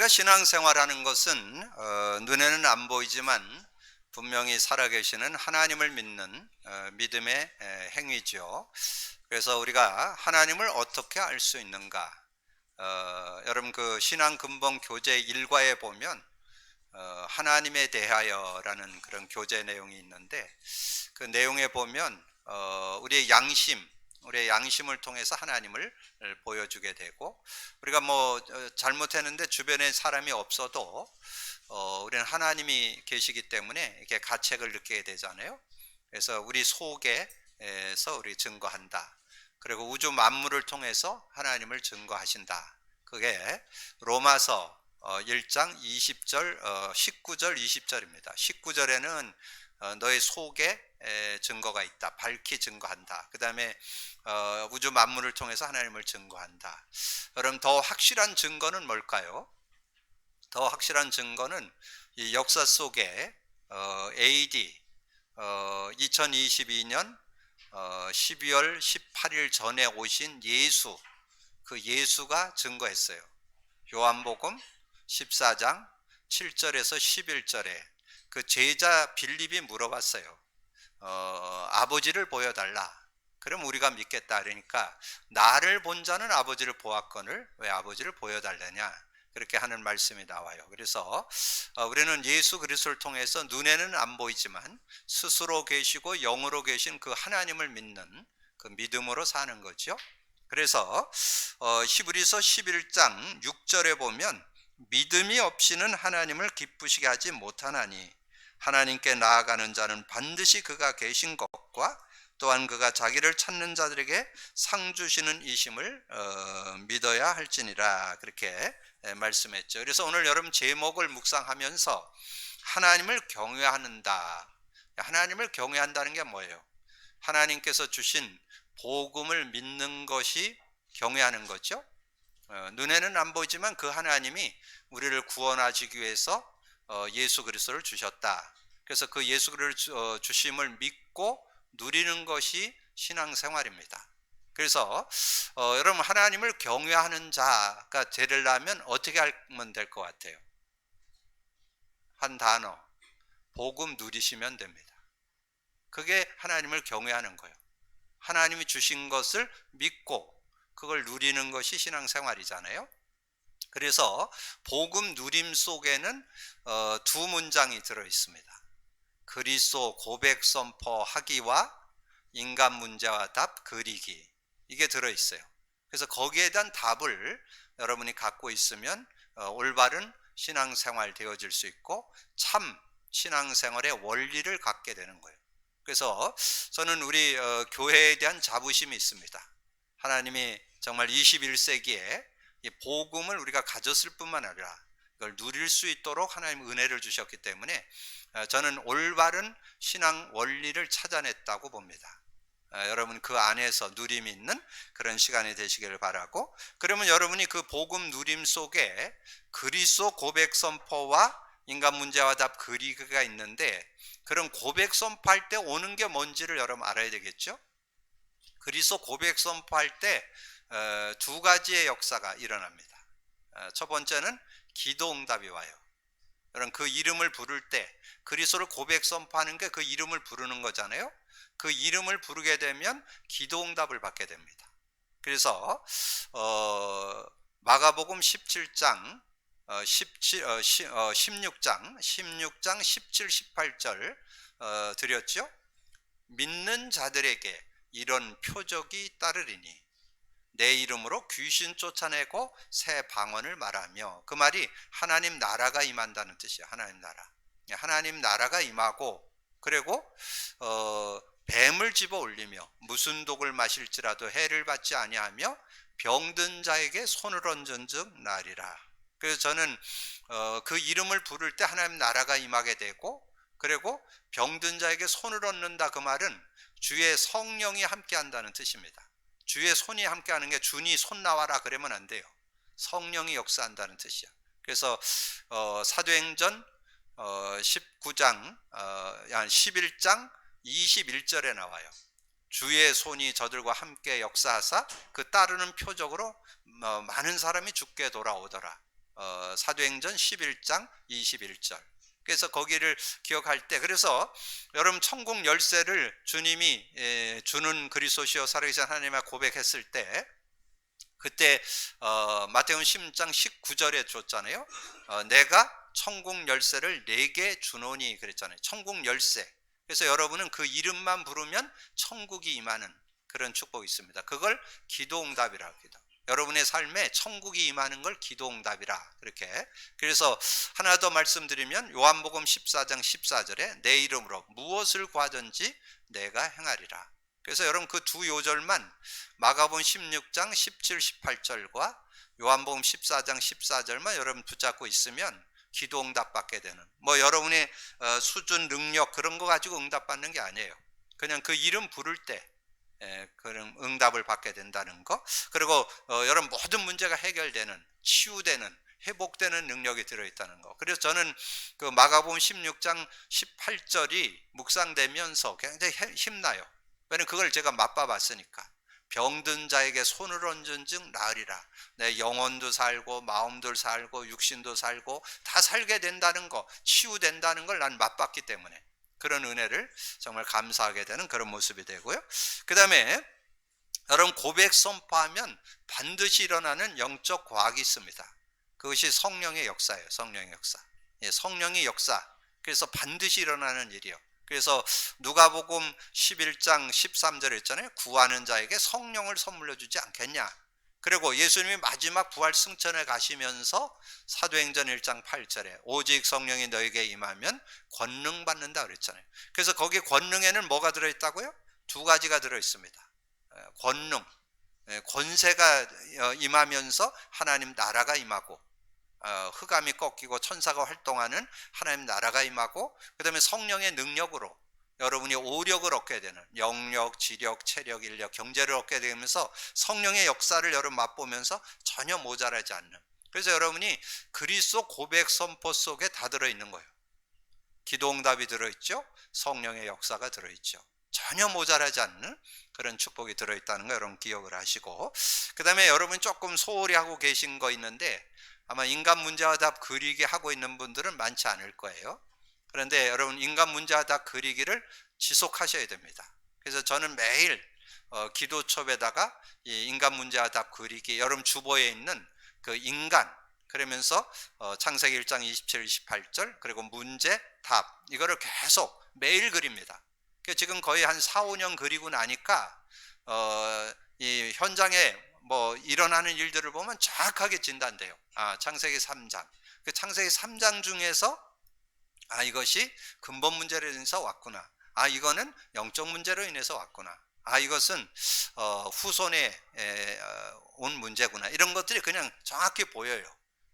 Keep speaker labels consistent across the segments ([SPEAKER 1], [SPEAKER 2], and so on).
[SPEAKER 1] 우리가 신앙생활하는 것은 눈에는 안 보이지만 분명히 살아계시는 하나님을 믿는 믿음의 행위죠. 그래서 우리가 하나님을 어떻게 알 수 있는가? 여러분 그 신앙 근본 교재 1과에 보면 하나님에 대하여라는 그런 교재 내용이 있는데, 그 내용에 보면 우리의 양심을 통해서 하나님을 보여주게 되고, 우리가 뭐 잘못했는데 주변에 사람이 없어도 우리는 하나님이 계시기 때문에 이렇게 가책을 느끼게 되잖아요. 그래서 우리 속에서 우리 증거한다. 그리고 우주 만물을 통해서 하나님을 증거하신다. 그게 로마서 1장 20절, 19절, 20절입니다. 19절에는 너의 속에 증거가 있다. 밝히 증거한다. 그 다음에 우주 만물을 통해서 하나님을 증거한다. 그럼 더 확실한 증거는 뭘까요? 더 확실한 증거는 이 역사 속에 AD 2022년 12월 18일 전에 오신 예수, 그 예수가 증거했어요. 요한복음 14장 7절에서 11절에 그 제자 빌립이 물어봤어요. 아버지를 보여달라. 그럼 우리가 믿겠다. 그러니까 나를 본 자는 아버지를 보았거늘 왜 아버지를 보여달라냐, 그렇게 하는 말씀이 나와요. 그래서 우리는 예수 그리스도를 통해서 눈에는 안 보이지만 스스로 계시고 영으로 계신 그 하나님을 믿는 그 믿음으로 사는 거죠. 그래서 히브리서 11장 6절에 보면 믿음이 없이는 하나님을 기쁘시게 하지 못하나니 하나님께 나아가는 자는 반드시 그가 계신 것과 또한 그가 자기를 찾는 자들에게 상 주시는 이심을 믿어야 할지니라, 그렇게 말씀했죠. 그래서 오늘 여러분 제목을 묵상하면서 하나님을 경외한다. 하나님을 경외한다는 게 뭐예요? 하나님께서 주신 복음을 믿는 것이 경외하는 거죠. 눈에는 안 보이지만 그 하나님이 우리를 구원하시기 위해서 예수 그리스도를 주셨다. 그래서 그 예수 그리스도를 주심을 믿고 누리는 것이 신앙생활입니다. 그래서 여러분 하나님을 경외하는 자가 되려면 어떻게 하면 될 것 같아요? 한 단어, 복음 누리시면 됩니다. 그게 하나님을 경외하는 거예요. 하나님이 주신 것을 믿고 그걸 누리는 것이 신앙생활이잖아요. 그래서 복음 누림 속에는 두 문장이 들어 있습니다. 그리스도 고백 선포하기와 인간 문제와 답 그리기, 이게 들어 있어요. 그래서 거기에 대한 답을 여러분이 갖고 있으면 올바른 신앙생활 되어질 수 있고 참 신앙생활의 원리를 갖게 되는 거예요. 그래서 저는 우리 교회에 대한 자부심이 있습니다. 하나님이 정말 21세기에 이 복음을 우리가 가졌을 뿐만 아니라 이걸 누릴 수 있도록 하나님 은혜를 주셨기 때문에 저는 올바른 신앙 원리를 찾아냈다고 봅니다. 여러분 그 안에서 누림 있는 그런 시간이 되시기를 바라고, 그러면 여러분이 그 복음 누림 속에 그리스도 고백 선포와 인간 문제와 답 그리기가 있는데, 그런 고백 선포할 때 오는 게 뭔지를 여러분 알아야 되겠죠. 그리스도 고백 선포할 때 두 가지의 역사가 일어납니다. 첫 번째는 기도 응답이 와요. 여러분 그 이름을 부를 때 그리스도를 고백 선포하는 게 그 이름을 부르는 거잖아요. 그 이름을 부르게 되면 기도 응답을 받게 됩니다. 그래서 마가복음 17장 16장 17, 18절 드렸죠. 믿는 자들에게 이런 표적이 따르리니 내 이름으로 귀신 쫓아내고 새 방언을 말하며, 그 말이 하나님 나라가 임한다는 뜻이에요. 하나님 나라가 임하고, 그리고 뱀을 집어 올리며 무슨 독을 마실지라도 해를 받지 아니하며 병든 자에게 손을 얹은즉 나으리라. 그래서 저는 그 이름을 부를 때 하나님 나라가 임하게 되고, 그리고 병든 자에게 손을 얹는다, 그 말은 주의 성령이 함께한다는 뜻입니다. 주의 손이 함께하는 게 주니 손 나와라 그러면 안 돼요. 성령이 역사한다는 뜻이야. 그래서 사도행전 19장 11장 21절에 나와요. 주의 손이 저들과 함께 역사하사 그 따르는 표적으로 많은 사람이 죽게 돌아오더라. 사도행전 11장 21절. 그래서 거기를 기억할 때, 그래서 여러분 천국 열쇠를 주님이 주는 그리스도시요 살아계신 하나님을 고백했을 때, 그때 마태복음 10장 19절에 줬잖아요. 내가 천국 열쇠를 내게 주노니 그랬잖아요. 천국 열쇠. 그래서 여러분은 그 이름만 부르면 천국이 임하는 그런 축복이 있습니다. 그걸 기도응답이라고 합니다. 여러분의 삶에 천국이 임하는 걸 기도응답이라 그렇게. 그래서 하나 더 말씀드리면 요한복음 14장 14절에 내 이름으로 무엇을 구하든지 내가 행하리라. 그래서 여러분 그 두 요절만 마가복음 16장 17, 18절과 요한복음 14장 14절만 여러분 붙잡고 있으면 기도 응답 받게 되는, 뭐 여러분의 수준 능력 그런 거 가지고 응답 받는 게 아니에요. 그냥 그 이름 부를 때 그런 응답을 받게 된다는 거. 그리고 여러분 모든 문제가 해결되는, 치유되는, 회복되는 능력이 들어있다는 거. 그래서 저는 그 마가복음 16장 18절이 묵상되면서 굉장히 힘나요. 왜냐면 그걸 제가 맛봐봤으니까. 병든 자에게 손을 얹은 즉 나으리라. 내 영혼도 살고 마음도 살고 육신도 살고 다 살게 된다는 거, 치유된다는 걸 난 맛봤기 때문에 그런 은혜를 정말 감사하게 되는 그런 모습이 되고요. 그 다음에 여러분 고백 선포하면 반드시 일어나는 영적 과학이 있습니다. 그것이 성령의 역사예요. 성령의 역사. 성령의 역사. 그래서 반드시 일어나는 일이요. 그래서 누가복음 11장 13절에 했잖아요. 구하는 자에게 성령을 선물로 주지 않겠냐. 그리고 예수님이 마지막 부활 승천에 가시면서 사도행전 1장 8절에 오직 성령이 너에게 임하면 권능 받는다 그랬잖아요. 그래서 거기 권능에는 뭐가 들어있다고요? 두 가지가 들어있습니다. 권능, 권세가 임하면서 하나님 나라가 임하고, 흑암이 꺾이고 천사가 활동하는 하나님 나라가 임하고, 그 다음에 성령의 능력으로 여러분이 오력을 얻게 되는, 영력, 지력, 체력, 인력, 경제를 얻게 되면서 성령의 역사를 여러분 맛보면서 전혀 모자라지 않는. 그래서 여러분이 그리스도 고백 선포 속에 다 들어있는 거예요. 기도응답이 들어있죠. 성령의 역사가 들어있죠. 전혀 모자라지 않는 그런 축복이 들어있다는 거 여러분 기억을 하시고, 그 다음에 여러분 조금 소홀히 하고 계신 거 있는데, 아마 인간 문제와 답 그리기 하고 있는 분들은 많지 않을 거예요. 그런데 여러분 인간 문제와 답 그리기를 지속하셔야 됩니다. 그래서 저는 매일 기도첩에다가 이 인간 문제와 답 그리기, 여러분 주보에 있는 그 인간, 그러면서 창세기 1장 27, 28절, 그리고 문제, 답, 이거를 계속 매일 그립니다. 지금 거의 한 4, 5년 그리고 나니까 이 현장에 뭐 일어나는 일들을 보면 정확하게 진단돼요. 창세기 3장. 그 창세기 3장 중에서 이것이 근본 문제로 인해서 왔구나. 이거는 영적 문제로 인해서 왔구나. 이것은 후손에 온 문제구나. 이런 것들이 그냥 정확히 보여요.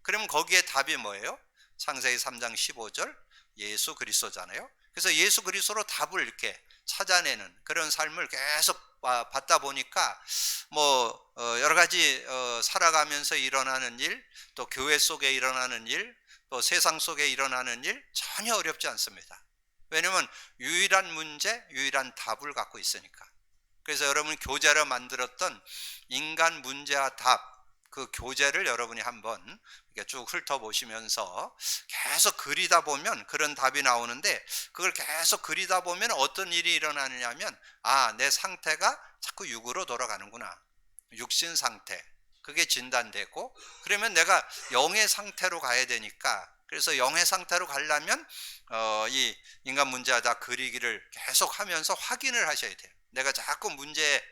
[SPEAKER 1] 그러면 거기에 답이 뭐예요? 창세기 3장 15절 예수 그리스도잖아요. 그래서 예수 그리스도로 답을 이렇게 찾아내는 그런 삶을 계속 받다 보니까 뭐 여러 가지 살아가면서 일어나는 일, 또 교회 속에 일어나는 일, 또 세상 속에 일어나는 일 전혀 어렵지 않습니다. 왜냐하면 유일한 문제, 유일한 답을 갖고 있으니까. 그래서 여러분 교재로 만들었던 인간 문제와 답, 그 교재를 여러분이 한번 쭉 훑어보시면서 계속 그리다 보면 그런 답이 나오는데, 그걸 계속 그리다 보면 어떤 일이 일어나느냐면 내 상태가 자꾸 육으로 돌아가는구나. 육신 상태, 그게 진단되고, 그러면 내가 영의 상태로 가야 되니까, 그래서 영의 상태로 가려면 이 인간 문제와 다 그리기를 계속 하면서 확인을 하셔야 돼요. 내가 자꾸 문제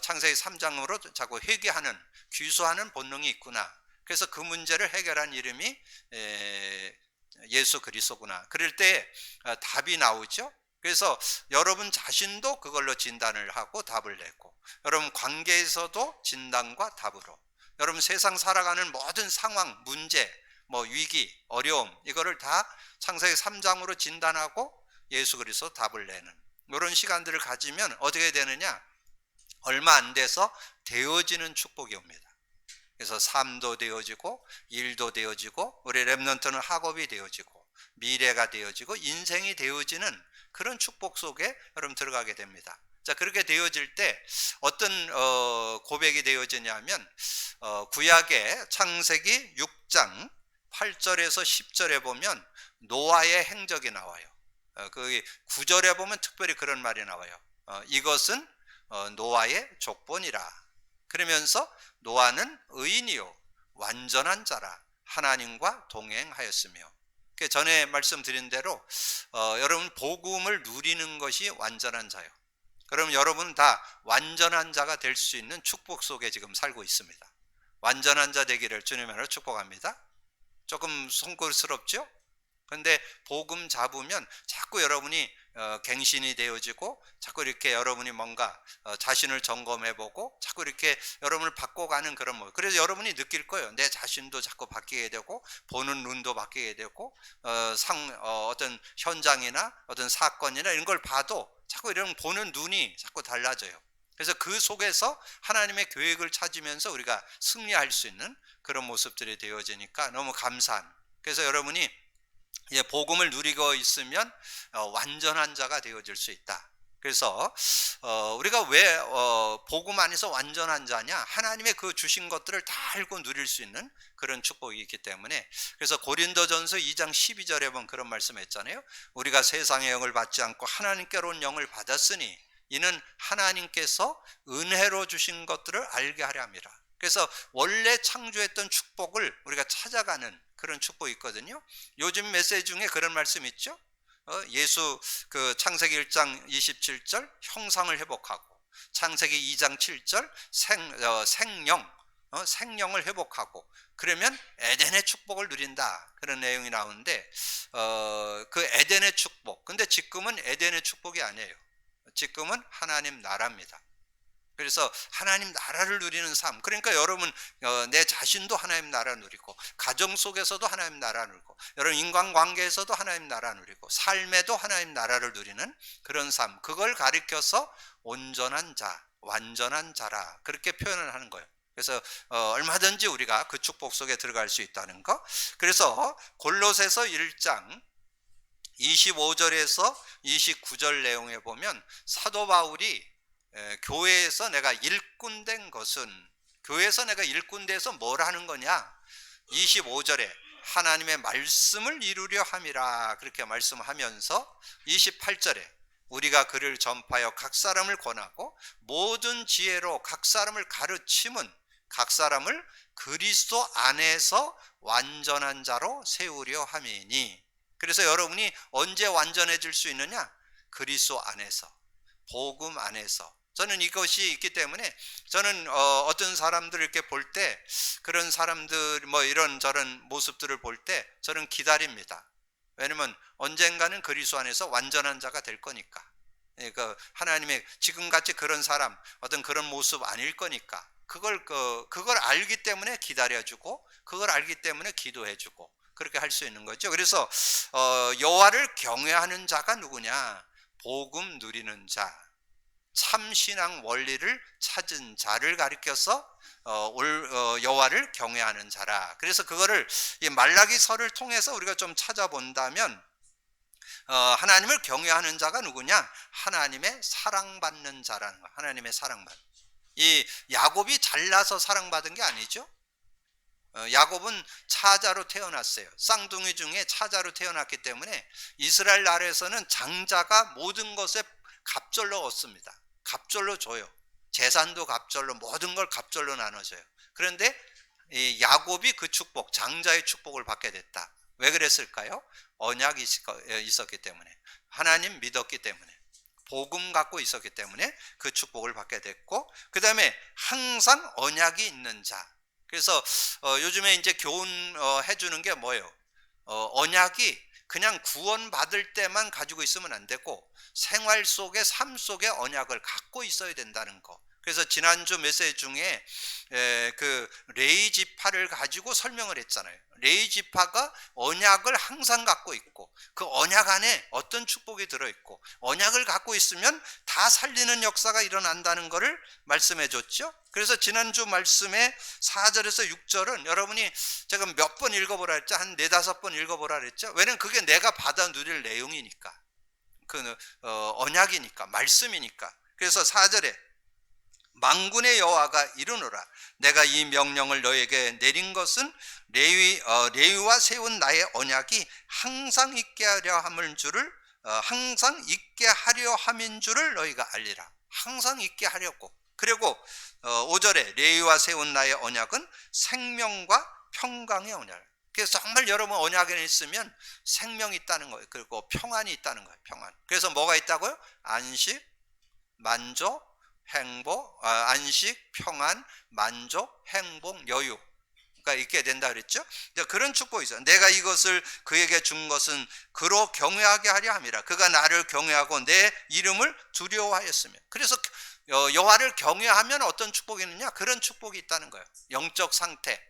[SPEAKER 1] 창세기 3장으로 자꾸 회귀하는, 귀소하는 본능이 있구나. 그래서 그 문제를 해결한 이름이 예수 그리스도구나. 그럴 때 답이 나오죠. 그래서 여러분 자신도 그걸로 진단을 하고 답을 내고, 여러분 관계에서도 진단과 답으로, 여러분 세상 살아가는 모든 상황, 문제, 뭐 위기, 어려움, 이거를 다 창세기 3장으로 진단하고 예수 그리스도 답을 내는 이런 시간들을 가지면 어떻게 되느냐? 얼마 안 돼서 되어지는 축복이 옵니다. 그래서 삶도 되어지고, 일도 되어지고, 우리 렘넌트는 학업이 되어지고, 미래가 되어지고, 인생이 되어지는 그런 축복 속에 여러분 들어가게 됩니다. 자, 그렇게 되어질 때 어떤 고백이 되어지냐면 구약의 창세기 6장 8절에서 10절에 보면 노아의 행적이 나와요. 그 9절에 보면 특별히 그런 말이 나와요. 이것은 노아의 족본이라. 그러면서 노아는 의인이요 완전한 자라 하나님과 동행하였으며. 전에 말씀드린 대로 여러분 복음을 누리는 것이 완전한 자요. 그럼 여러분 다 완전한 자가 될 수 있는 축복 속에 지금 살고 있습니다. 완전한 자 되기를 주님으로 축복합니다. 조금 송구스럽죠? 근데 복음 잡으면 자꾸 여러분이 갱신이 되어지고 자꾸 이렇게 여러분이 뭔가 자신을 점검해보고 자꾸 이렇게 여러분을 바꿔가는 그런 모습. 그래서 여러분이 느낄 거예요. 내 자신도 자꾸 바뀌게 되고 보는 눈도 바뀌게 되고 어떤 현장이나 어떤 사건이나 이런 걸 봐도 자꾸 이런 보는 눈이 자꾸 달라져요. 그래서 그 속에서 하나님의 계획을 찾으면서 우리가 승리할 수 있는 그런 모습들이 되어지니까 너무 감사한. 그래서 여러분이 복음을 누리고 있으면 완전한 자가 되어질 수 있다. 그래서 우리가 왜 복음 안에서 완전한 자냐? 하나님의 그 주신 것들을 다 알고 누릴 수 있는 그런 축복이 있기 때문에. 그래서 고린도전서 2장 12절에 보면 그런 말씀했잖아요. 우리가 세상의 영을 받지 않고 하나님께로 온 영을 받았으니 이는 하나님께서 은혜로 주신 것들을 알게 하려 함이라. 그래서 원래 창조했던 축복을 우리가 찾아가는 그런 축복이 있거든요. 요즘 메시지 중에 그런 말씀 있죠. 예수 그 창세기 1장 27절 형상을 회복하고, 창세기 2장 7절 생명을 회복하고, 그러면 에덴의 축복을 누린다, 그런 내용이 나오는데 그 에덴의 축복, 근데 지금은 에덴의 축복이 아니에요. 지금은 하나님 나라입니다. 그래서 하나님 나라를 누리는 삶. 그러니까 여러분 내 자신도 하나님 나라 누리고, 가정 속에서도 하나님 나라 누리고, 여러분 인간관계에서도 하나님 나라 누리고, 삶에도 하나님 나라를 누리는 그런 삶. 그걸 가리켜서 온전한 자, 완전한 자라 그렇게 표현을 하는 거예요. 그래서 얼마든지 우리가 그 축복 속에 들어갈 수 있다는 거. 그래서 골로새서 1장 25절에서 29절 내용에 보면 사도 바울이 교회에서 내가 일꾼 된 것은, 교회에서 내가 일꾼 돼서 뭘 하는 거냐? 25절에 하나님의 말씀을 이루려 함이라 그렇게 말씀하면서 28절에 우리가 그를 전파하여 각 사람을 권하고 모든 지혜로 각 사람을 가르침은 각 사람을 그리스도 안에서 완전한 자로 세우려 함이니. 그래서 여러분이 언제 완전해질 수 있느냐? 그리스도 안에서, 복음 안에서. 저는 이것이 있기 때문에 저는 어떤 사람들 이렇게 볼 때, 그런 사람들 뭐 이런저런 모습들을 볼 때 저는 기다립니다. 왜냐면 언젠가는 그리스도 안에서 완전한 자가 될 거니까. 그러니까 하나님의 지금같이 그런 사람, 어떤 그런 모습 아닐 거니까 그걸 알기 때문에 기다려주고, 그걸 알기 때문에 기도해주고, 그렇게 할 수 있는 거죠. 그래서 여호와를 경외하는 자가 누구냐? 복음 누리는 자, 참신앙 원리를 찾은 자를 가리켜서 여호와를 경외하는 자라. 그래서 그거를 이 말라기서를 통해서 우리가 좀 찾아본다면 하나님을 경외하는 자가 누구냐? 하나님의 사랑받는 자라는 거야. 하나님의 사랑받는. 이 야곱이 잘나서 사랑받은 게 아니죠. 야곱은 차자로 태어났어요. 쌍둥이 중에 차자로 태어났기 때문에 이스라엘 나라에서는 장자가 모든 것에 갑절로 얻습니다. 갑절로 줘요. 재산도 갑절로, 모든 걸 갑절로 나눠줘요. 그런데 이 야곱이 그 축복, 장자의 축복을 받게 됐다. 왜 그랬을까요? 언약이 있었기 때문에, 하나님 믿었기 때문에, 복음 갖고 있었기 때문에 그 축복을 받게 됐고, 그 다음에 항상 언약이 있는 자. 그래서 요즘에 이제 교훈 해주는 게 뭐예요? 언약이 그냥 구원받을 때만 가지고 있으면 안 되고 생활 속에, 삶 속에 언약을 갖고 있어야 된다는 거. 그래서 지난주 메시지 중에 그 레위 지파를 가지고 설명을 했잖아요. 레위 지파가 언약을 항상 갖고 있고, 그 언약 안에 어떤 축복이 들어있고, 언약을 갖고 있으면 다 살리는 역사가 일어난다는 것을 말씀해 줬죠. 그래서 지난주 말씀에 4절에서 6절은 여러분이 제가 몇 번 읽어보라 했죠? 한 4-5번 읽어보라 했죠? 왜냐면 그게 내가 받아 누릴 내용이니까, 그 언약이니까, 말씀이니까. 그래서 4절에 만군의 여호와가 이르노라. 내가 이 명령을 너에게 내린 것은 레위와 세운 나의 언약이 항상 있게 하려 함인 줄을 너희가 알리라. 항상 있게 하려고. 그리고 5절에 레위와 세운 나의 언약은 생명과 평강의 언약. 그래서 정말 여러분 언약에 있으면 생명이 있다는 거예요. 그리고 평안이 있다는 거예요. 평안. 그래서 뭐가 있다고요? 안식, 만족, 행복, 안식, 평안, 만족, 행복, 여유가 있게 된다 그랬죠. 그런 축복이 있어요. 내가 이것을 그에게 준 것은 그로 경외하게 하려 함이라. 그가 나를 경외하고 내 이름을 두려워하였으며. 그래서 여호와를 경외하면 어떤 축복이 있느냐? 그런 축복이 있다는 거예요. 영적 상태,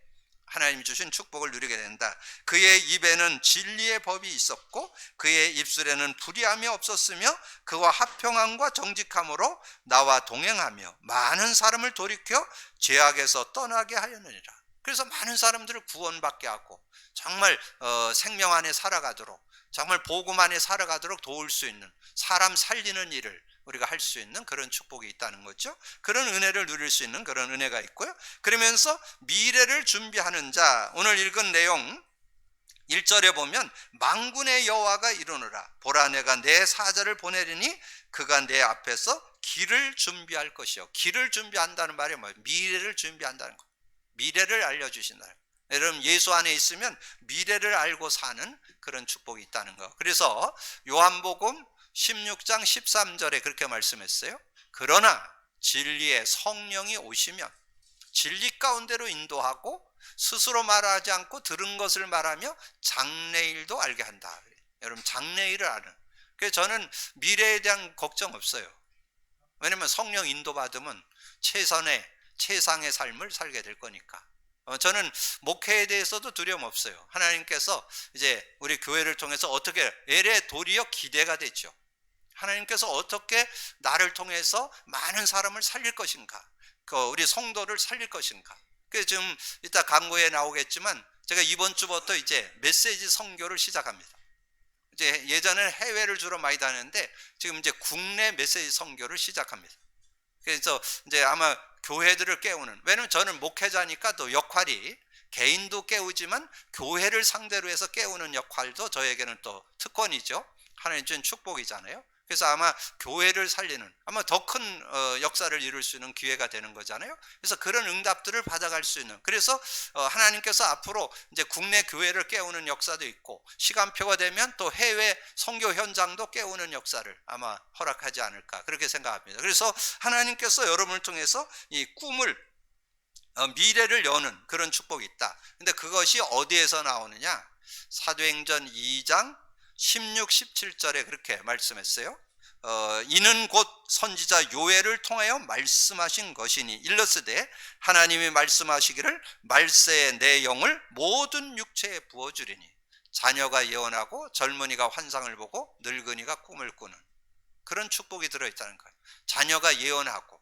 [SPEAKER 1] 하나님이 주신 축복을 누리게 된다. 그의 입에는 진리의 법이 있었고 그의 입술에는 불의함이 없었으며 그와 합평함과 정직함으로 나와 동행하며 많은 사람을 돌이켜 죄악에서 떠나게 하였느니라. 그래서 많은 사람들을 구원받게 하고 정말 생명 안에 살아가도록, 정말 복음 안에 살아가도록 도울 수 있는, 사람 살리는 일을 우리가 할 수 있는 그런 축복이 있다는 거죠. 그런 은혜를 누릴 수 있는 그런 은혜가 있고요. 그러면서 미래를 준비하는 자, 오늘 읽은 내용 1절에 보면 만군의 여호와가 이르노라. 보라, 내가 내 사자를 보내리니 그가 내 앞에서 길을 준비할 것이요. 길을 준비한다는 말이 뭐예요? 미래를 준비한다는 거. 미래를 알려주신다. 여러분 예수 안에 있으면 미래를 알고 사는 그런 축복이 있다는 거. 그래서 요한복음 16장 13절에 그렇게 말씀했어요. 그러나 진리의 성령이 오시면 진리 가운데로 인도하고 스스로 말하지 않고 들은 것을 말하며 장래일도 알게 한다. 여러분 장래일을 아는. 그래서 저는 미래에 대한 걱정 없어요. 왜냐하면 성령 인도받으면 최상의 삶을 살게 될 거니까. 저는 목회에 대해서도 두려움 없어요. 하나님께서 이제 우리 교회를 통해서 어떻게 엘의 도리어 기대가 되죠. 하나님께서 어떻게 나를 통해서 많은 사람을 살릴 것인가, 우리 성도를 살릴 것인가. 그래서 지금 이따 광고에 나오겠지만 제가 이번 주부터 이제 메시지 선교를 시작합니다. 이제 예전에는 해외를 주로 많이 다녔는데 지금 이제 국내 메시지 선교를 시작합니다. 그래서 이제 아마 교회들을 깨우는, 왜냐면 저는 목회자니까 또 역할이 개인도 깨우지만 교회를 상대로 해서 깨우는 역할도 저에게는 또 특권이죠. 하나님 준 축복이잖아요. 그래서 아마 교회를 살리는, 아마 더 큰 역사를 이룰 수 있는 기회가 되는 거잖아요. 그래서 그런 응답들을 받아갈 수 있는, 그래서 하나님께서 앞으로 이제 국내 교회를 깨우는 역사도 있고 시간표가 되면 또 해외 선교 현장도 깨우는 역사를 아마 허락하지 않을까 그렇게 생각합니다. 그래서 하나님께서 여러분을 통해서 이 꿈을, 미래를 여는 그런 축복이 있다. 근데 그것이 어디에서 나오느냐? 사도행전 2장 16, 17절에 그렇게 말씀했어요. 이는 곧 선지자 요엘을 통하여 말씀하신 것이니 일러스되 하나님이 말씀하시기를 말세에 내 영을 모든 육체에 부어주리니 자녀가 예언하고 젊은이가 환상을 보고 늙은이가 꿈을 꾸는 그런 축복이 들어있다는 거예요. 자녀가 예언하고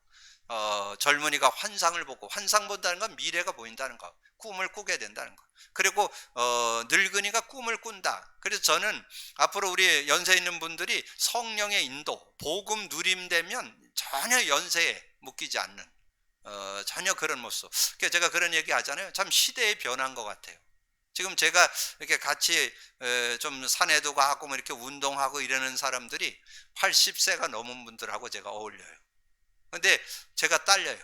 [SPEAKER 1] 젊은이가 환상을 보고, 환상 본다는 건 미래가 보인다는 거, 꿈을 꾸게 된다는 거. 그리고 늙은이가 꿈을 꾼다. 그래서 저는 앞으로 우리 연세 있는 분들이 성령의 인도, 복음 누림되면 전혀 연세에 묶이지 않는 전혀 그런 모습. 그래서 제가 그런 얘기 하잖아요. 참 시대에 변한 것 같아요. 지금 제가 이렇게 같이 좀 산에도 가고 뭐 이렇게 운동하고 이러는 사람들이 80세가 넘은 분들하고 제가 어울려요. 근데 제가 딸려요.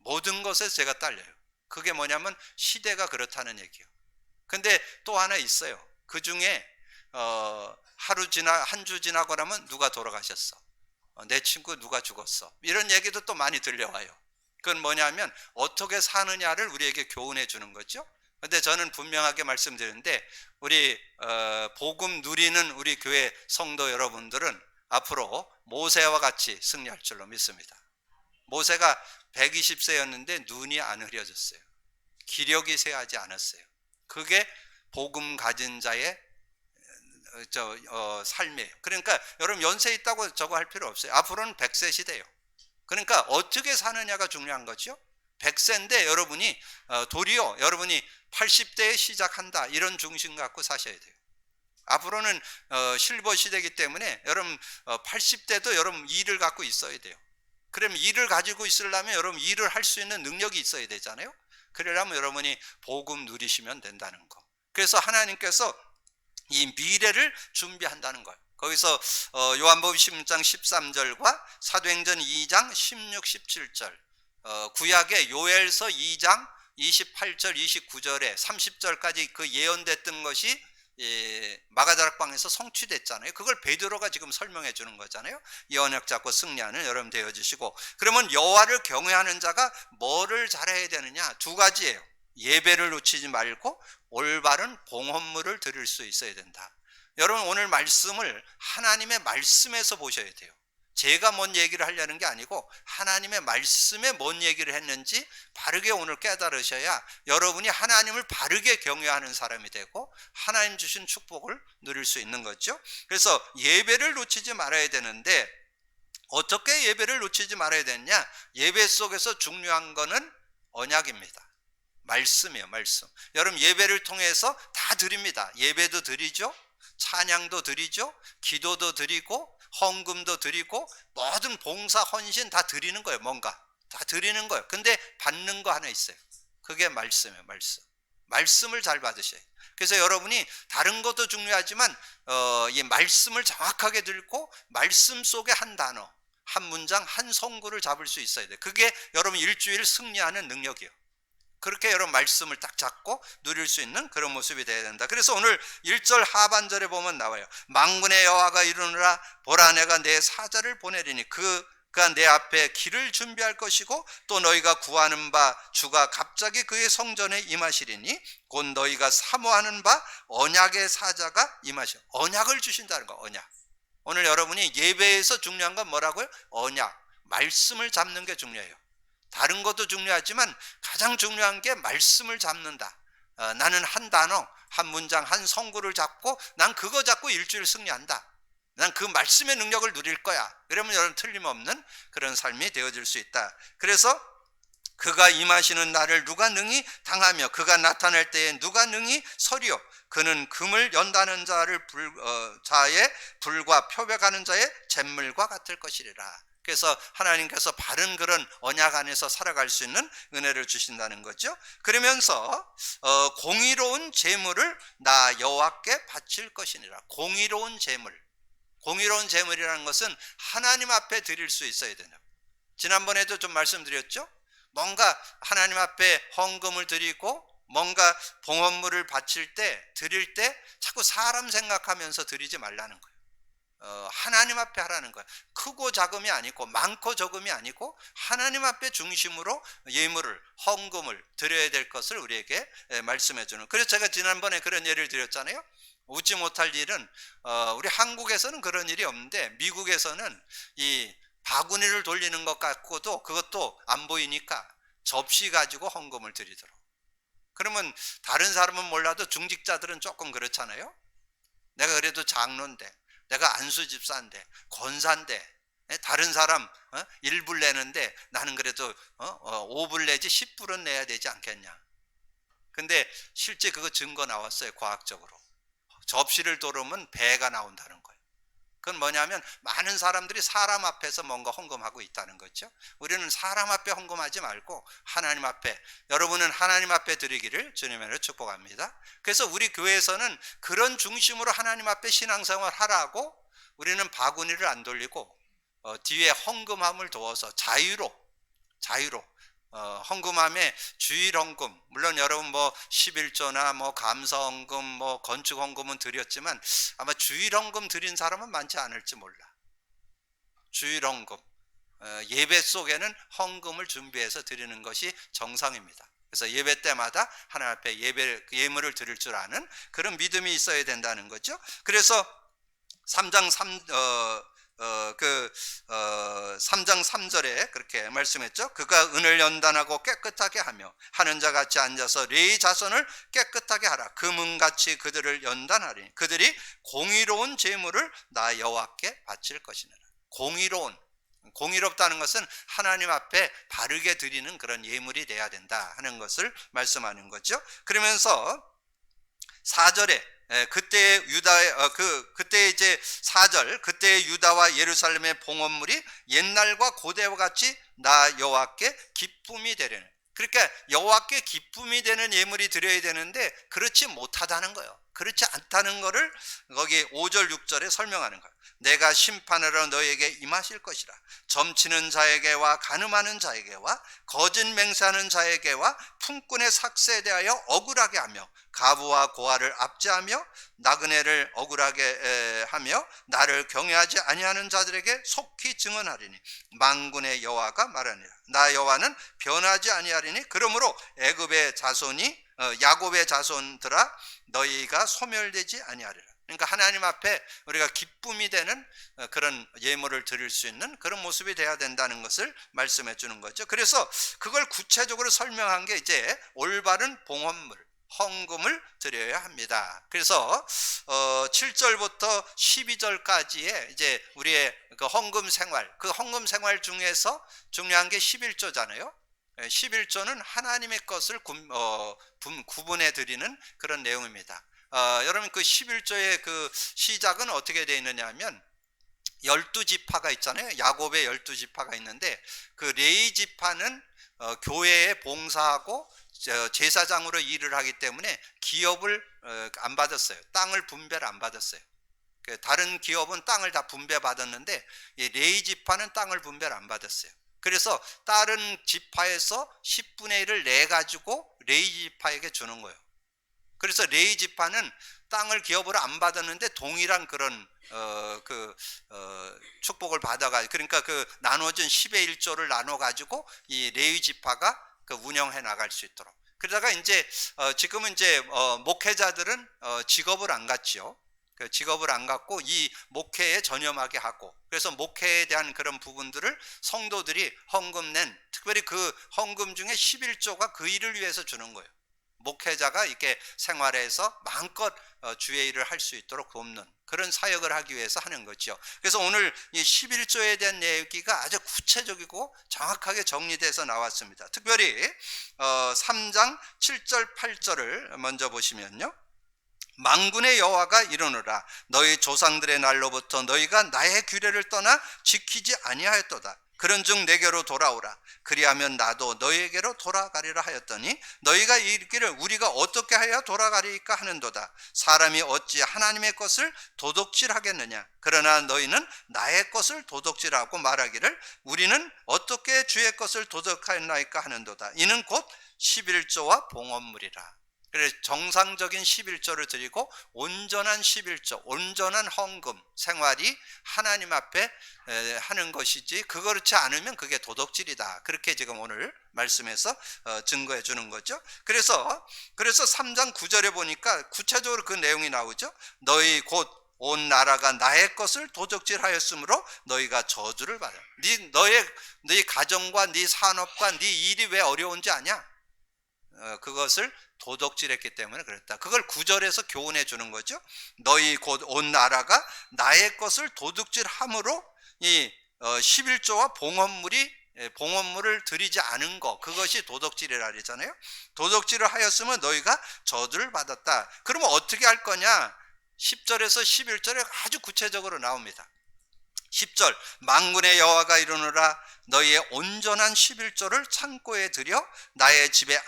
[SPEAKER 1] 모든 것에 제가 딸려요. 그게 뭐냐면 시대가 그렇다는 얘기예요. 근데 또 하나 있어요. 그 중에 한 주 지나고 나면 누가 돌아가셨어, 내 친구 누가 죽었어, 이런 얘기도 또 많이 들려와요. 그건 뭐냐면 어떻게 사느냐를 우리에게 교훈해 주는 거죠. 근데 저는 분명하게 말씀드리는데 우리 복음 누리는 우리 교회 성도 여러분들은 앞으로 모세와 같이 승리할 줄로 믿습니다. 모세가 120세였는데 눈이 안 흐려졌어요. 기력이 쇠하지 않았어요. 그게 복음 가진 자의 삶이에요. 그러니까 여러분 연세 있다고 저거 할 필요 없어요. 앞으로는 100세 시대예요. 그러니까 어떻게 사느냐가 중요한 거죠. 100세인데 여러분이 도리어 여러분이 80대에 시작한다 이런 중심 갖고 사셔야 돼요. 앞으로는 실버 시대이기 때문에 여러분 80대도 여러분 일을 갖고 있어야 돼요. 그럼 일을 가지고 있으려면 여러분 일을 할 수 있는 능력이 있어야 되잖아요. 그러려면 여러분이 복음 누리시면 된다는 거. 그래서 하나님께서 이 미래를 준비한다는 거예요. 거기서 요한복음 16장 13절과 사도행전 2장 16, 17절, 구약의 요엘서 2장 28절, 29절에 30절까지 그 예언됐던 것이 마가다락방에서 성취됐잖아요. 그걸 베드로가 지금 설명해 주는 거잖아요. 이 언약 잡고 승리하는 여러분 되어주시고, 그러면 여호와를 경외하는 자가 뭐를 잘해야 되느냐? 두 가지예요. 예배를 놓치지 말고 올바른 봉헌물을 드릴 수 있어야 된다. 여러분 오늘 말씀을 하나님의 말씀에서 보셔야 돼요. 제가 뭔 얘기를 하려는 게 아니고 하나님의 말씀에 뭔 얘기를 했는지 바르게 오늘 깨달으셔야 여러분이 하나님을 바르게 경외하는 사람이 되고 하나님 주신 축복을 누릴 수 있는 거죠. 그래서 예배를 놓치지 말아야 되는데 어떻게 예배를 놓치지 말아야 되느냐? 예배 속에서 중요한 거는 언약입니다. 말씀이에요. 말씀. 여러분 예배를 통해서 다 드립니다. 예배도 드리죠, 찬양도 드리죠, 기도도 드리고 헌금도 드리고 모든 봉사 헌신 다 드리는 거예요. 뭔가 다 드리는 거예요. 근데 받는 거 하나 있어요. 그게 말씀이에요. 말씀을 잘 받으셔야 돼요. 그래서 여러분이 다른 것도 중요하지만 이 말씀을 정확하게 듣고 말씀 속에 한 단어, 한 문장, 한 성구를 잡을 수 있어야 돼요. 그게 여러분 일주일 승리하는 능력이에요. 그렇게 여러분 말씀을 딱 잡고 누릴 수 있는 그런 모습이 되어야 된다. 그래서 오늘 1절 하반절에 보면 나와요. 만군의 여호와가 이르노라, 보라 내가 내 사자를 보내리니 그가 내 앞에 길을 준비할 것이고 또 너희가 구하는 바 주가 갑자기 그의 성전에 임하시리니 곧 너희가 사모하는 바 언약의 사자가 임하시오. 언약을 주신다는 거. 언약. 오늘 여러분이 예배에서 중요한 건 뭐라고요? 언약. 말씀을 잡는 게 중요해요. 다른 것도 중요하지만 가장 중요한 게 말씀을 잡는다. 나는 한 단어, 한 문장, 한 성구를 잡고 난 그거 잡고 일주일 승리한다. 난 그 말씀의 능력을 누릴 거야. 그러면 여러분 틀림없는 그런 삶이 되어질 수 있다. 그래서 그가 임하시는 날을 누가 능히 당하며 그가 나타날 때에 누가 능히 서리요. 그는 금을 연다는 자의 불과 표백하는 자의 잿물과 같을 것이리라. 그래서 하나님께서 바른 그런 언약 안에서 살아갈 수 있는 은혜를 주신다는 거죠. 그러면서 공의로운 제물을 나 여호와께 바칠 것이니라. 공의로운 제물. 공의로운 제물이라는 것은 하나님 앞에 드릴 수 있어야 되는. 지난번에도 좀 말씀드렸죠. 뭔가 하나님 앞에 헌금을 드리고 뭔가 봉헌물을 바칠 때, 드릴 때 자꾸 사람 생각하면서 드리지 말라는 거예요. 하나님 앞에 하라는 거예요. 크고 작음이 아니고 많고 적음이 아니고 하나님 앞에 중심으로 예물을, 헌금을 드려야 될 것을 우리에게 말씀해 주는. 그래서 제가 지난번에 그런 예를 드렸잖아요. 웃지 못할 일은 우리 한국에서는 그런 일이 없는데 미국에서는 이 바구니를 돌리는 것 같고도 그것도 안 보이니까 접시 가지고 헌금을 드리도록. 그러면 다른 사람은 몰라도 중직자들은 조금 그렇잖아요. 내가 그래도 장로인데, 내가 안수집사인데, 권사인데, 다른 사람 1불 내는데 나는 그래도 5불 내지 10불은 내야 되지 않겠냐. 근데 실제 그거 증거 나왔어요. 과학적으로. 접시를 돌으면 배가 나온다는 거예요. 그건 뭐냐면 많은 사람들이 사람 앞에서 뭔가 헌금하고 있다는 거죠. 우리는 사람 앞에 헌금하지 말고 하나님 앞에, 여러분은 하나님 앞에 드리기를 주님으로 축복합니다. 그래서 우리 교회에서는 그런 중심으로 하나님 앞에 신앙생활 하라고 우리는 바구니를 안 돌리고 뒤에 헌금함을 두어서 자유로 헌금함에 주일 헌금, 물론 여러분 뭐 11조나 뭐 감사 헌금, 뭐 건축 헌금은 드렸지만 아마 주일 헌금 드린 사람은 많지 않을지 몰라. 주일 헌금, 예배 속에는 헌금을 준비해서 드리는 것이 정상입니다. 그래서 예배 때마다 하나님 앞에 예물을 드릴 줄 아는 그런 믿음이 있어야 된다는 거죠. 그래서 3장 3절에 그렇게 말씀했죠. 그가 은을 연단하고 깨끗하게 하며 하는 자 같이 앉아서 레위 자손을 깨끗하게 하라. 금은같이 그들을 연단하리니 그들이 공의로운 제물을 나 여호와께 바칠 것이니라. 공의롭다는 것은 하나님 앞에 바르게 드리는 그런 예물이 돼야 된다 하는 것을 말씀하는 거죠. 그러면서 4절에 그때 유다의 그때 이제 4절, 그때 유다와 예루살렘의 봉헌물이 옛날과 고대와 같이 나 여호와께 기쁨이 되려는. 그러니까 여호와께 기쁨이 되는 예물이 드려야 되는데 그렇지 못하다는 거예요. 그렇지 않다는 것을 거기 5절 6절에 설명하는 거예요. 내가 심판하러 너에게 임하실 것이라. 점치는 자에게와 간음하는 자에게와 거짓 맹세하는 자에게와 품꾼의 삭세에 대하여 억울하게 하며 가부와 고아를 압제하며 나그네를 억울하게 하며 나를 경외하지 아니하는 자들에게 속히 증언하리니 만군의 여호와가 말하니라. 나 여호와는 변하지 아니하리니 그러므로 애굽의 자손이 야곱의 자손들아 너희가 소멸되지 아니하리라. 그러니까 하나님 앞에 우리가 기쁨이 되는 그런 예물을 드릴 수 있는 그런 모습이 돼야 된다는 것을 말씀해 주는 거죠. 그래서 그걸 구체적으로 설명한 게 이제 올바른 봉헌물, 헌금을 드려야 합니다. 그래서 7절부터 12절까지의 이제 우리의 그 헌금 생활, 그 헌금 생활 중에서 중요한 게 11조잖아요. 11조는 하나님의 것을 구분해 드리는 그런 내용입니다. 여러분 그 11조의 그 시작은 어떻게 되어 있느냐 하면 12지파가 있잖아요. 야곱의 12지파가 있는데 그 레위 지파는 교회에 봉사하고 제사장으로 일을 하기 때문에 기업을 안 받았어요. 땅을 분배를 안 받았어요. 다른 기업은 땅을 다 분배받았는데 레위 지파는 땅을 분배를 안 받았어요. 그래서 다른 지파에서 10분의 1을 내 가지고 레위 지파에게 주는 거예요. 그래서 레위 지파는 땅을 기업으로 안 받았는데 동일한 그런 축복을 받아가. 그러니까 그 나눠진 10의 1조를 나눠 가지고 이 레위 지파가 그 운영해 나갈 수 있도록. 그러다가 이제 지금은 이제 목회자들은 직업을 안 갖지요. 그 직업을 안 갖고 이 목회에 전념하게 하고, 그래서 목회에 대한 그런 부분들을 성도들이 헌금 낸, 특별히 그 헌금 중에 11조가 그 일을 위해서 주는 거예요. 목회자가 이렇게 생활에서 마음껏 주의 일을 할 수 있도록 돕는 그런 사역을 하기 위해서 하는 거죠. 그래서 오늘 이 11조에 대한 얘기가 아주 구체적이고 정확하게 정리돼서 나왔습니다. 특별히 3장 7절 8절을 먼저 보시면요, 만군의 여호와가 이르노라. 너희 조상들의 날로부터 너희가 나의 규례를 떠나 지키지 아니하였도다. 그런즉 내게로 돌아오라. 그리하면 나도 너희에게로 돌아가리라 하였더니 너희가 이르기를 우리가 어떻게 하여 돌아가리까 하는도다. 사람이 어찌 하나님의 것을 도둑질하겠느냐. 그러나 너희는 나의 것을 도둑질하고 말하기를 우리는 어떻게 주의 것을 도둑하였나이까 하는도다. 이는 곧 11조와 봉헌물이라. 그래서 정상적인 11조를 드리고 온전한 11조, 온전한 헌금 생활이 하나님 앞에 하는 것이지, 그렇지 않으면 그게 도둑질이다. 그렇게 지금 오늘 말씀에서 증거해 주는 거죠. 그래서 3장 9절에 보니까 구체적으로 그 내용이 나오죠. 너희 곧 온 나라가 나의 것을 도둑질하였으므로 너희가 저주를 받아. 너희 가정과 네 산업과 네 일이 왜 어려운지 아냐? 그것을 도둑질했기 때문에 그랬다. 그걸 9절에서 교훈해 주는 거죠. 너희 곧 온 나라가 나의 것을 도둑질함으로 이 11조와 봉헌물을 드리지 않은 것, 그것이 도둑질이라 그랬잖아요. 도둑질을 하였으면 너희가 저주를 받았다. 그러면 어떻게 할 거냐? 10절에서 11절에 아주 구체적으로 나옵니다. 10절, 만군의 여호와가 이르노라. 너희의 온전한 11조를 창고에 들여 나의 집에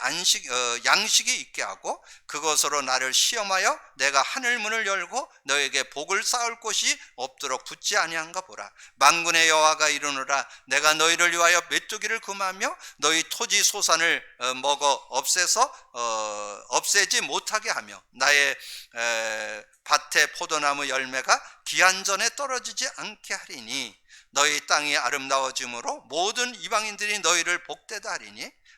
[SPEAKER 1] 양식이 있게 하고 그것으로 나를 시험하여 내가 하늘 문을 열고 너에게 복을 쌓을 곳이 없도록 붙지 아니한가 보라. 만군의 여호와가 이르노라. 내가 너희를 위하여 메뚜기를 금하며 너희 토지 소산을 먹어 없애지 못하게 하며 나의 밭에 포도나무 열매가 기한 전에 떨어지지 않게 하리니 너희 땅이 아름다워짐으로 모든 이방인들이 너희를 복되다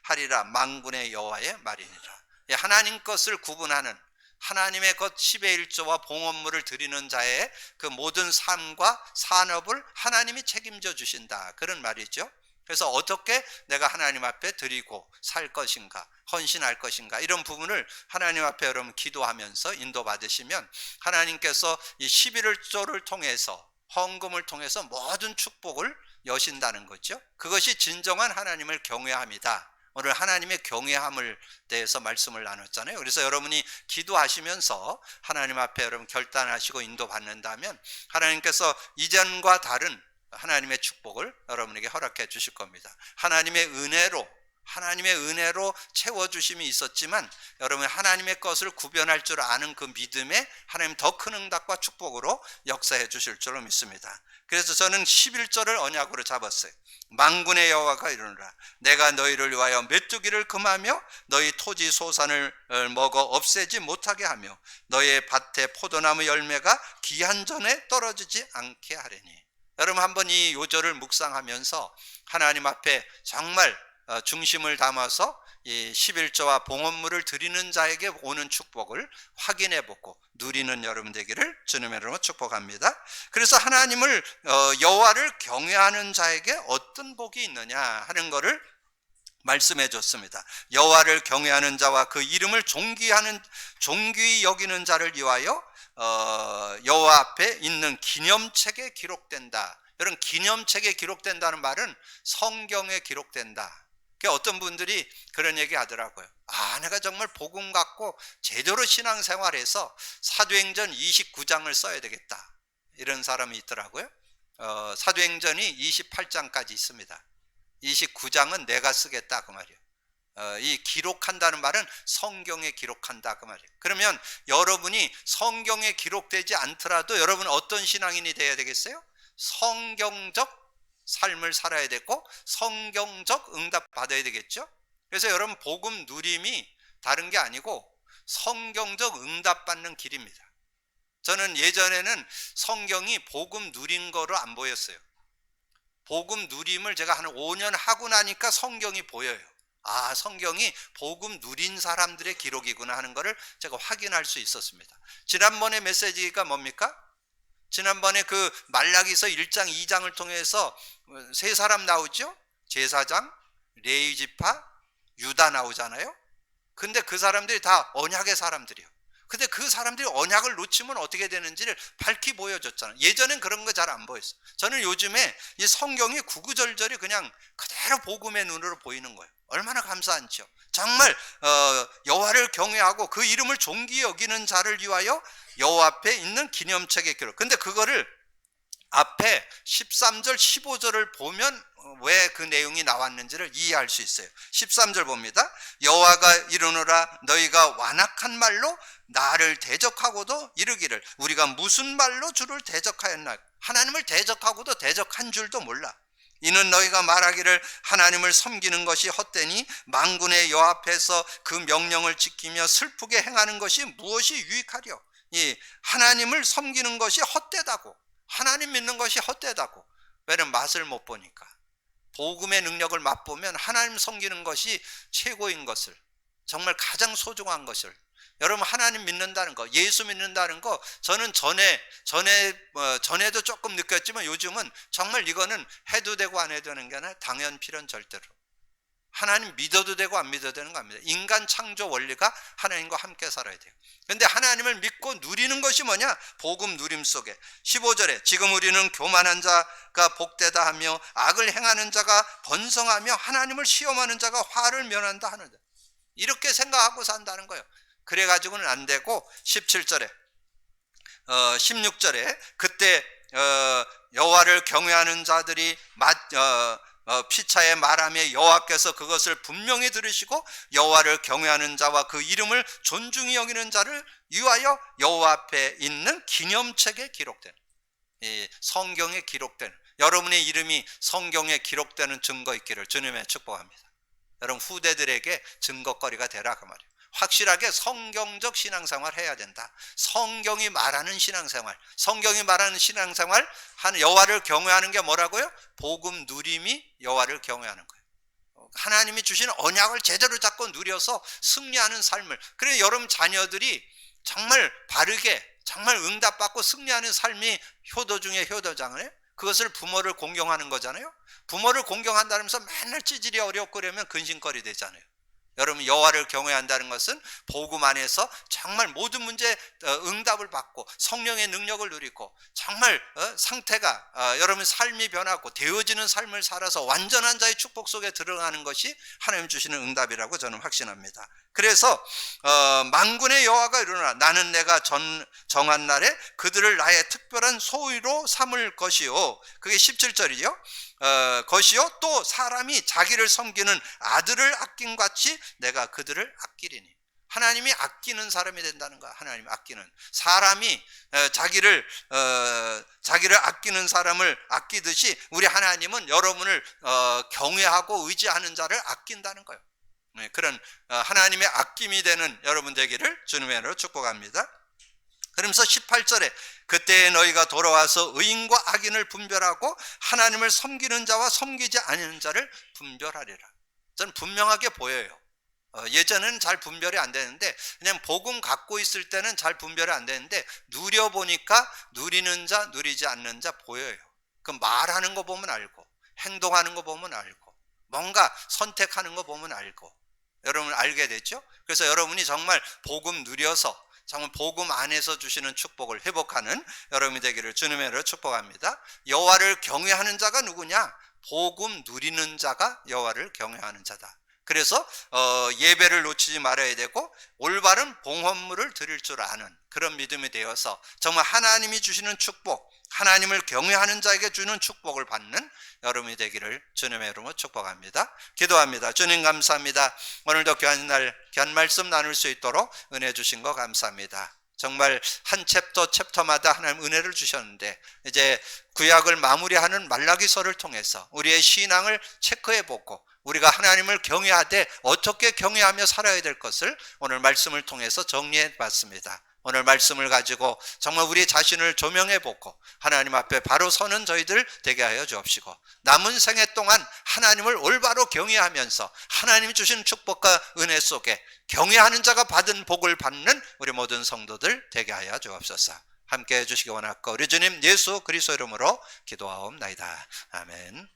[SPEAKER 1] 하리라. 만군의 여호와의 말이니라. 하나님 것을 구분하는, 하나님의 것 10의 1조와 봉헌물을 드리는 자의 그 모든 삶과 산업을 하나님이 책임져 주신다, 그런 말이죠. 그래서 어떻게 내가 하나님 앞에 드리고 살 것인가, 헌신할 것인가, 이런 부분을 하나님 앞에 여러분 기도하면서 인도받으시면 하나님께서 이 11조를 통해서, 헌금을 통해서 모든 축복을 여신다는 거죠. 그것이 진정한 하나님을 경외함이다. 오늘 하나님의 경외함을 대해서 말씀을 나눴잖아요. 그래서 여러분이 기도하시면서 하나님 앞에 여러분 결단하시고 인도받는다면 하나님께서 이전과 다른 하나님의 축복을 여러분에게 허락해 주실 겁니다. 하나님의 은혜로 채워주심이 있었지만 여러분 하나님의 것을 구별할 줄 아는 그 믿음에 하나님 더 큰 응답과 축복으로 역사해 주실 줄로 믿습니다. 그래서 저는 11절을 언약으로 잡았어요. 만군의 여호와가 이르노라 내가 너희를 위하여 메뚜기를 금하며 너희 토지 소산을 먹어 없애지 못하게 하며 너희의 밭에 포도나무 열매가 기한 전에 떨어지지 않게 하리니. 여러분 한번 이 요절을 묵상하면서 하나님 앞에 정말 중심을 담아서 이 11조와 봉헌물을 드리는 자에게 오는 축복을 확인해 보고 누리는 여러분 되기를 주님의 이름으로 축복합니다. 그래서 하나님을 여호와를 경외하는 자에게 어떤 복이 있느냐 하는 것을 말씀해 줬습니다. 여호와를 경외하는 자와 그 이름을 존귀히 여기는 자를 위하여 여호와 앞에 있는 기념책에 기록된다. 여러분 기념책에 기록된다는 말은 성경에 기록된다. 어떤 분들이 그런 얘기 하더라고요. 내가 정말 복음 갖고 제대로 신앙생활해서 사도행전 29장을 써야 되겠다. 이런 사람이 있더라고요. 사도행전이 28장까지 있습니다. 29장은 내가 쓰겠다 그 말이에요. 이 기록한다는 말은 성경에 기록한다 그 말이에요. 그러면 여러분이 성경에 기록되지 않더라도 여러분 어떤 신앙인이 돼야 되겠어요? 성경적 삶을 살아야 되고 성경적 응답 받아야 되겠죠. 그래서 여러분 복음 누림이 다른 게 아니고 성경적 응답 받는 길입니다. 저는 예전에는 성경이 복음 누린 거로 안 보였어요. 복음 누림을 제가 한 5년 하고 나니까 성경이 보여요. 성경이 복음 누린 사람들의 기록이구나 하는 것을 제가 확인할 수 있었습니다. 지난번에 메시지가 뭡니까? 지난번에 그 말라기서 1장 2장을 통해서 세 사람 나오죠. 제사장, 레위 지파, 유다 나오잖아요. 근데 그 사람들이 다 언약의 사람들이에요. 근데 그 사람들이 언약을 놓치면 어떻게 되는지를 밝히 보여줬잖아요. 예전엔 그런 거 잘 안 보였어요. 저는 요즘에 이 성경이 구구절절이 그냥 그대로 복음의 눈으로 보이는 거예요. 얼마나 감사한지요. 정말 여호와를 경외하고 그 이름을 존귀히 여기는 자를 위하여 여호와 앞에 있는 기념책의 기록. 근데 그거를 앞에 13절 15절을 보면 왜 그 내용이 나왔는지를 이해할 수 있어요. 13절 봅니다. 여호와가 이르노라 너희가 완악한 말로 나를 대적하고도 이르기를 우리가 무슨 말로 주를 대적하였나. 하나님을 대적하고도 대적한 줄도 몰라. 이는 너희가 말하기를 하나님을 섬기는 것이 헛되니 만군의 여호와 앞에서 그 명령을 지키며 슬프게 행하는 것이 무엇이 유익하려. 이 하나님을 섬기는 것이 헛되다고. 하나님 믿는 것이 헛되다고. 왜냐면 맛을 못 보니까. 복음의 능력을 맛보면 하나님 섬기는 것이 최고인 것을, 정말 가장 소중한 것을. 여러분 하나님 믿는다는 거, 예수 믿는다는 거 저는 전에도 조금 느꼈지만 요즘은 정말 이거는 해도 되고 안 해도 되는 게 아니라 당연 필연 절대로. 하나님 믿어도 되고 안 믿어도 되는 겁니다. 인간 창조 원리가 하나님과 함께 살아야 돼요. 그런데 하나님을 믿고 누리는 것이 뭐냐? 복음 누림 속에 15절에 지금 우리는 교만한 자가 복되다 하며 악을 행하는 자가 번성하며 하나님을 시험하는 자가 화를 면한다 하는데, 이렇게 생각하고 산다는 거예요. 그래가지고는 안 되고 17절에 16절에 그때 여호와를 경외하는 자들이 피차에 말하며 여호와께서 그것을 분명히 들으시고 여호와를 경외하는 자와 그 이름을 존중히 여기는 자를 위하여 여호와 앞에 있는 기념책에 기록된, 성경에 기록된, 여러분의 이름이 성경에 기록되는 증거 있기를 주님의 축복합니다. 여러분 후대들에게 증거거리가 되라 그 말이에요. 확실하게 성경적 신앙생활 해야 된다. 성경이 말하는 신앙생활, 성경이 말하는 신앙생활, 여호와를 경외하는 게 뭐라고요? 복음 누림이 여호와를 경외하는 거예요. 하나님이 주신 언약을 제대로 잡고 누려서 승리하는 삶을. 그래서 여러분 자녀들이 정말 바르게, 정말 응답받고 승리하는 삶이 효도 중에 효도잖아요. 그것을 부모를 공경하는 거잖아요. 부모를 공경한다면서 맨날 찌질이 어렵고 그러면 근심거리 되잖아요. 여러분 여호와를 경외한다는 것은 복음 안에서 정말 모든 문제에 응답을 받고 성령의 능력을 누리고 정말 상태가 여러분 삶이 변하고 되어지는 삶을 살아서 완전한 자의 축복 속에 들어가는 것이 하나님 주시는 응답이라고 저는 확신합니다. 그래서 만군의 여호와가 이르노라 나는 내가 정한 날에 그들을 나의 특별한 소유로 삼을 것이요. 그게 17절이죠. 것이요 또 사람이 자기를 섬기는 아들을 아낀 같이 내가 그들을 아끼리니. 하나님이 아끼는 사람이 된다는 거야. 하나님이 아끼는 사람이 자기를 아끼는 사람을 아끼듯이 우리 하나님은 여러분을 경외하고 의지하는 자를 아낀다는 거예요. 그런 하나님의 아낌이 되는 여러분 되기를 주님의 이름으로 축복합니다. 그러면서 18절에 그때 너희가 돌아와서 의인과 악인을 분별하고 하나님을 섬기는 자와 섬기지 않는 자를 분별하리라. 저는 분명하게 보여요. 예전에는 잘 분별이 안 되는데 그냥 복음 갖고 있을 때는 잘 분별이 안 되는데 누려보니까 누리는 자 누리지 않는 자 보여요. 그 말하는 거 보면 알고 행동하는 거 보면 알고 뭔가 선택하는 거 보면 알고 여러분 알게 됐죠? 그래서 여러분이 정말 복음 누려서 정말 복음 안에서 주시는 축복을 회복하는 여러분이 되기를 주님의 이름으로 축복합니다. 여호와를 경외하는 자가 누구냐? 복음 누리는 자가 여호와를 경외하는 자다. 그래서 예배를 놓치지 말아야 되고 올바른 봉헌물을 드릴 줄 아는 그런 믿음이 되어서 정말 하나님이 주시는 축복, 하나님을 경외하는 자에게 주는 축복을 받는 여러분이 되기를 주님의 이름으로 축복합니다. 기도합니다. 주님 감사합니다. 오늘도 귀한 날 귀한 말씀 나눌 수 있도록 은혜 주신 거 감사합니다. 정말 한 챕터마다 하나님 은혜를 주셨는데 이제 구약을 마무리하는 말라기서를 통해서 우리의 신앙을 체크해보고 우리가 하나님을 경외하되 어떻게 경외하며 살아야 될 것을 오늘 말씀을 통해서 정리해 봤습니다. 오늘 말씀을 가지고 정말 우리 자신을 조명해보고 하나님 앞에 바로 서는 저희들 되게 하여 주옵시고 남은 생애 동안 하나님을 올바로 경외하면서 하나님이 주신 축복과 은혜 속에 경외하는 자가 받은 복을 받는 우리 모든 성도들 되게 하여 주옵소서. 함께 해주시기 원하고 우리 주님 예수 그리스도 이름으로 기도하옵나이다. 아멘.